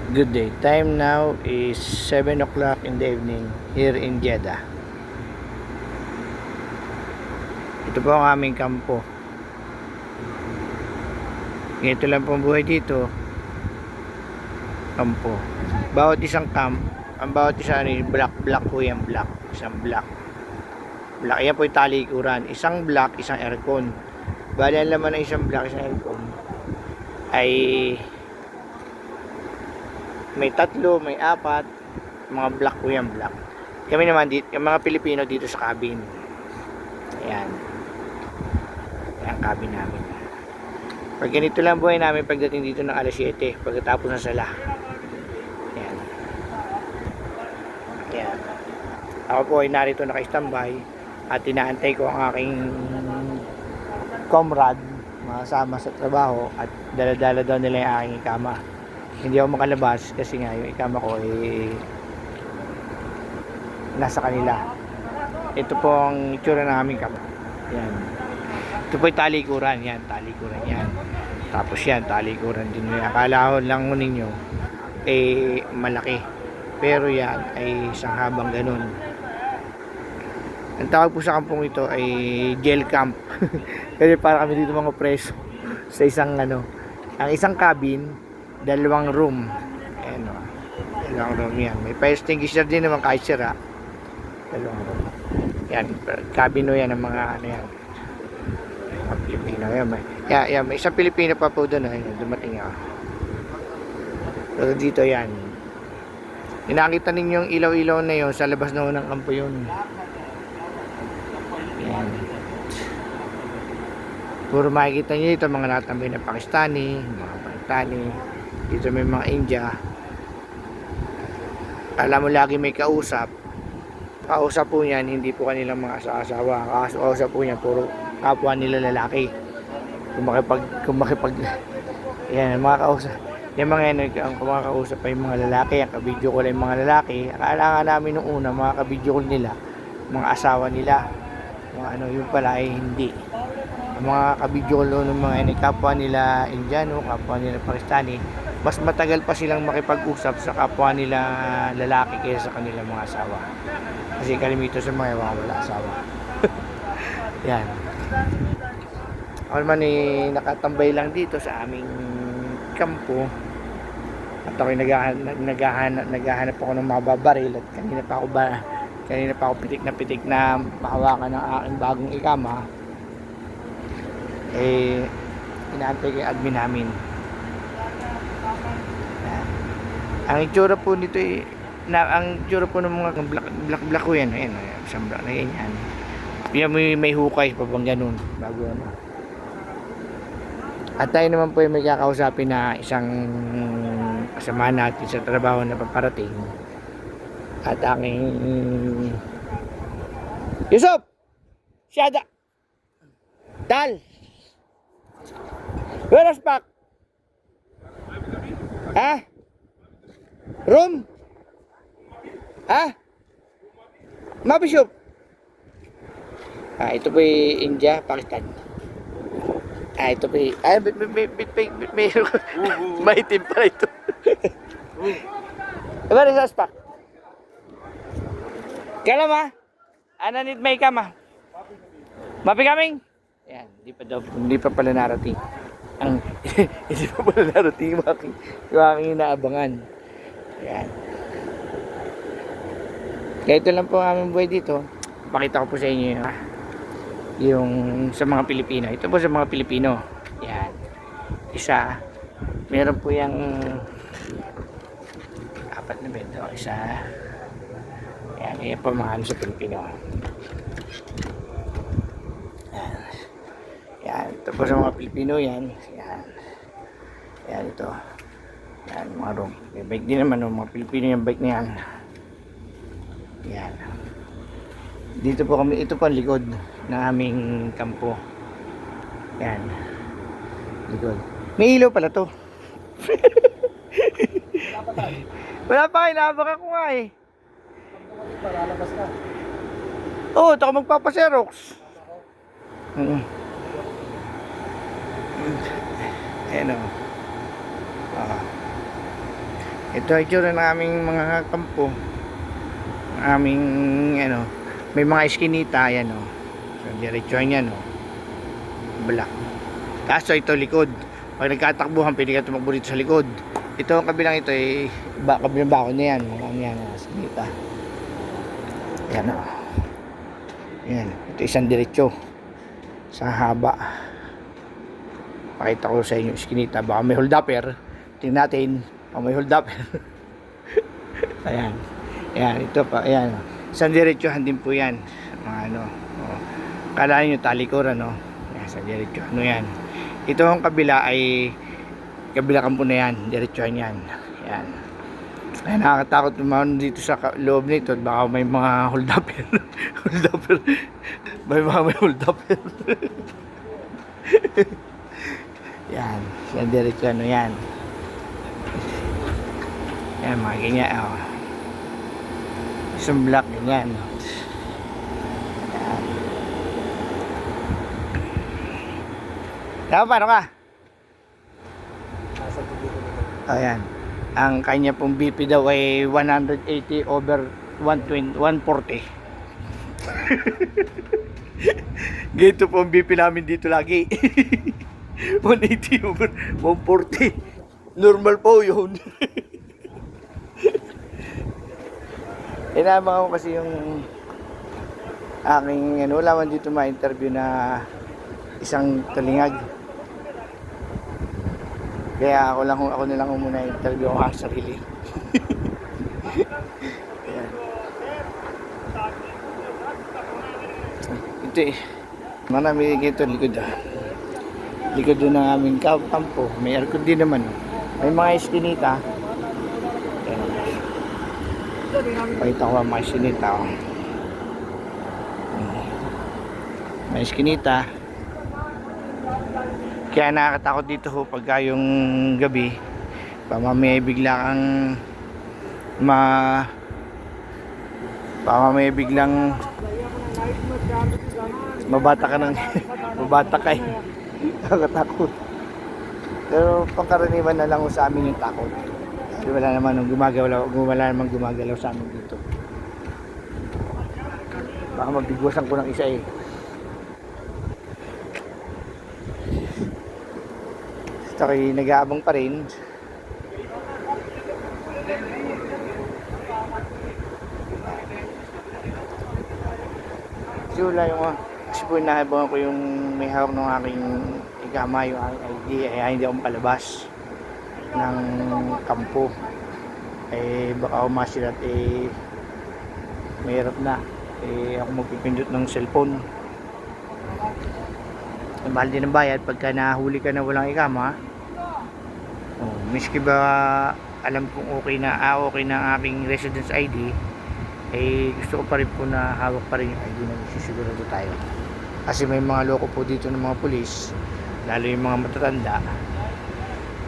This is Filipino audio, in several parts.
Good day. Time now is 7 o'clock in the evening here in Jeddah. Ito po ang aming kampo. Ganito lang po ang buhay dito. Kampo. Bawat isang camp, ang bawat isa black po yan, black. Isang black. Black. Yan po yung talikuran. Isang black, isang aircon. Bali ang laman ng isang black, isang aircon ay may tatlo, may apat, mga black po yan, black. Kami naman dito, yung mga Pilipino dito sa cabin. Ayan. Ayan cabin namin. Pag ganito lang buhay namin pagdating dito ng alas 7, pagkatapos ng sala. Ayan. Ayan. Ako po ay narito naka-standby at inaantay ko ang aking comrade, makasama sa trabaho, at dala-dala daw nila yung aking ikama. Hindi ako makalabas kasi nga yung ikama ko ay nasa kanila. Ito po ang itsura ng aming kama. Yan. Ito po yung talikuran. Yan, talikuran yan. Tapos yan, talikuran din. Akala ko lang ninyo eh malaki. Pero yan ay isang habang ganun. Ang tawag po sa kampong ito ay jail camp. Kasi para kami dito mga preso sa isang ang isang cabin, dalawang room. Ayan o. Dalawang room yan. May fire extinguisher din naman kahit sira. Dalawang room. Yan. Cabin o yan ng mga yan. Mga Pilipino. Yan. May isang Pilipino pa po doon. Dumating ako. So dito yan. Nakita ninyo yung ilaw-ilaw na yun. Sa labas na ng kampo yun. Yan. Puro makikita nyo dito mga natambay na Pakistani, mga Pakistani. Dito may mga India. Alam mo lagi may kausap. Kausap po yan, hindi po kanilang mga asawa. Kausap po yan, puro kapwa nila lalaki. Kung makipag yan, mga kausap. Yung mga yan, ang kumakausap pa yung mga lalaki. Ang kabidyo ko lang yung mga lalaki. Akala nga namin nung una, mga kabidyo ko nila, mga asawa nila. Mga yung pala ay hindi. Ang mga kabidyo ko ng mga kapwa nila Indiano, kapwa nila Pakistani, mas matagal pa silang makipag-usap sa kapwa nila lalaki kaysa sa kanilang mga asawa. Kasi kalimito sa mga wala asawa. Yan. Ako naman nakatambay lang dito sa aming kampo. At ako'y naghahanap ako ng mga babaril. At kanina pa ako pitik na pahawakan ng aking bagong ikama. Inaantay kay admin namin. Ang itsura po nito ang itsura po ng mga black ko yan. Ayan, isang black na ganyan. May hukay pa bang ganun bago At tayo naman po may kakausapin na isang kasama natin sa trabaho na paparating. At aking Yusuf! Shada! Dal! Where is Pak? Ha? Room? Ha? Mabishop? Ito po yung India, Pakistan. Ito po yung may team pala ito. Where is Pak? Kailan ma? Ano need may kama? Mapi kaming? Yan, hindi pa pala narating. Hindi pa pala narating yung aking inaabangan. Yan. Kaya ito lang po ang aming buhay dito. Pakita ko po sa inyo yung sa mga Pilipino. Ito po sa mga Pilipino. Yan. Isa. Meron po yung 4 na bed. Isa. Yan po mga sa Pilipino. Yan, ito po sa mga Pilipino yan. Yan ito. Yan, mga room. May bike din naman, mga Pilipino yung bike na yan. Yan. Dito po kami, ito po ang likod ng aming kampo. Yan. Likod. May ilaw pala to. Wala pa, inaabak ako nga eh. Palalabas ka. Oo, ito ako magpapaserox. Ayan o. Ito ay itsura ng aming mga kampo. Aming ano, may mga eskinita yan oh. So diretsuhan yan oh. Black. Kaso ito likod. Pag nagkatakbuhan, pwede ka tumakbo dito sa likod. Ito ang kabilang ito ay kabilang bako na yan. Ang yan, eskinita. Yan oh. Yan. Ito isang diretsyo. Sa haba. Pakita ko sa inyo eskinita. Baka may hold upper. Tingnan natin. Baka may hold upper. Ayan. Ayan. Ito pa. Ayan. Isang diretsyohan din po yan. Mga ano. Oh. Kala nyo talikuran no. Ayan. Isang diretsyo. Ano yan. Ito ang kabila ay kabila kampo na yan. Diretsyohan yan. Ayan. Ay, nakakatakot naman dito sa loob nito. Baka may mga hold upper. Hold upper. May hold upper. Yan. Yan diretso ano yan. Yan mga ganyan. Oh. Isang block ganyan. Yan. Tama, paano ka? Nasa dito nito. Ayan. Ang kanya pong BP daw ay 180 over 120, 140. Ganito po ang BP namin dito lagi. 180 over 140. Normal po yun. Inamang ako kasi yung aking ano, wala man dito ma-interview na isang talingag. Kaya ako na lang muna interview ako sa sarili. Ayan. Ito eh. Marami dito likod ah. Likod doon ng aming kampo. May aircon din naman. May mga eskinita. Ayan. Pakita ko ang mga eskinita. Oh. May eskinita. Kaya nakakatakot dito ho pagka yung gabi. Pamamaya bigla kang pamamaya biglang mabata ka ng mabata ka eh. Nakakatakot. Pero pangkaraniwan na lang ho sa amin yung takot. Kasi wala naman gumagalaw sa amin dito. Baka mabigwasan ko ng isa eh. Ito ay nag-aabang pa rin. Kasi wala yung kasi po inahabangan ko yung may hawak ng aking igama, yung aking ID ay hindi ako palabas ng kampo. Eh baka umasilat eh mahirap na. Eh ako magpipindot ng cellphone. Mahal din ang bayad pagka nahuli ka na walang ikama. Oh, miski ba alam kong okay na ang aking residence ID, eh gusto ko pa rin po na hawak pa rin yung ID na sisigurado tayo. Kasi may mga loko po dito ng mga pulis, lalo yung mga matatanda,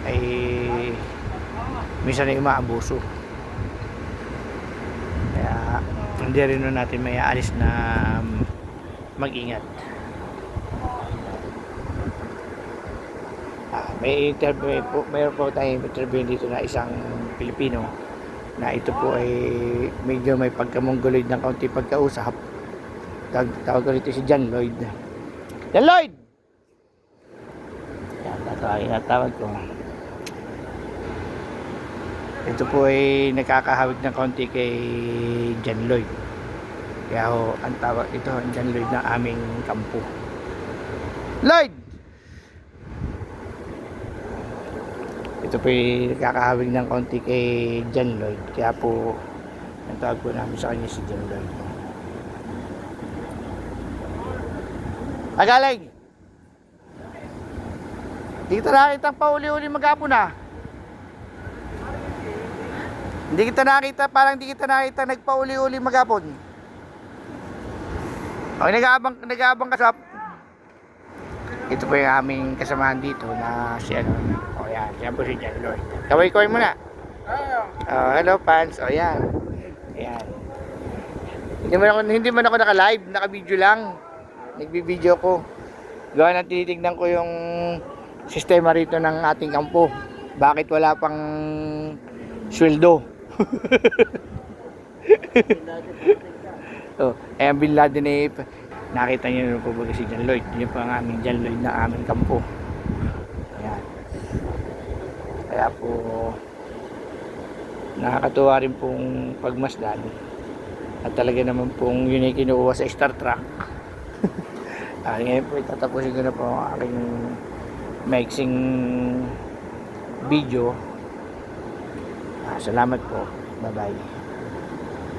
ay minsan ay umaabuso. Kaya hindi rin natin may aalis na mag-ingat. Mayroon po tayong interview dito na isang Pilipino na ito po ay medyo may pagka-mongoloid ng kaunti pagkausap. Tawag ko rito si John Lloyd. John Lloyd! Yan, tawag ko. Ito po ay nakakahawig ng kaunti kay John Lloyd. Kaya ho, ang tawag ito ang John Lloyd na aming kampo. Lloyd! Ito po ay kakahawig ng konti kay John Lloyd. Kaya po ang tawag po namin sa kanya si John Lloyd. Agaling! Hindi kita nakita pauli-uli mag-apon na. Hindi kita nakita, parang hindi kita nakita nagpauli-uli mag-apon. Okay, nag-aabang kasap. Ito po yung aming kasamahan dito na si ano. O yan, yan po si John Lloyd. Kaway-kaway muna. Hello fans. O yan. Ayan. Hindi man ako naka-live, naka-video lang. Nagbi-video ko. Gawa na tinitignan ko yung sistema rito ng ating kampo. Bakit wala pang sweldo. Oh, eh ang Bin Laden eh, nakita niyo naman po ba si John Lloyd? Yun po ang aming John Lloyd ng aming kampo. Ayan. Kaya po nakakatuwa rin pong pagmasdan. At talaga naman pong yun ay kinukuha sa Star Trek. Ngayon po itatapusin ko na po ang aking maiksing video. Salamat po. Bye bye.